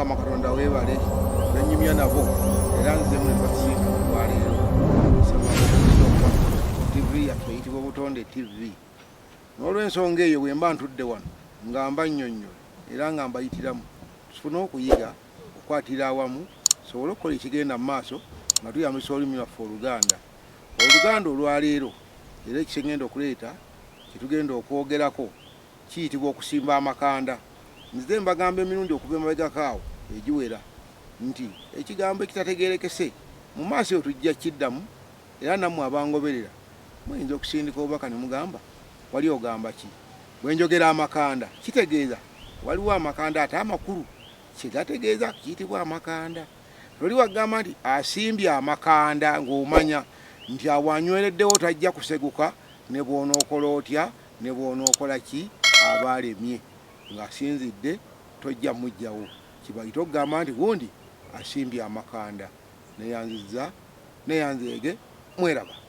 Mukama Katonda weebale benyumya nabo era nzemu ne basiika olwaleero Ssemambo TV yaffe eyitibwa Butonde TV. N'olw'ensonga eyo bwe mba ntudde wano nga mbannyonnyola era nga mbayitiramu tufune okuyiga okukwatira awamu tusobole okukola ekigenda mu maaso nga tuyambisa olulimi lwaffe Oluganda. Oluganda olwaleero era ekigenda okuleeta kitugenda okwogerako kiyitibwa okusimba amakanda. Nze mbagamba emirundi okuva emabegako awo egiwera nti ekigambo ekitategeerekese mu maaso eyo tujja kiddamu era nammwe abangoberera muyinza okusindika obubaka ne mugamba wali ogamba ki. Bwe njogera amakanda kitegeeza waliwo amakanda ate amakulu kyegategeeza kiyitibwa amakanda. Loli wagamba nti asimbye amakanda ng'omanya nti awanywereddewo tajja kuseguka ne bw'onookola otya ne bw'onookola ki aba alemye ng'asinzidde tojja mujjawo. Kibayita okugamba nti gundi asimbye amakanda. Neyanziza neyanzeege mweraba.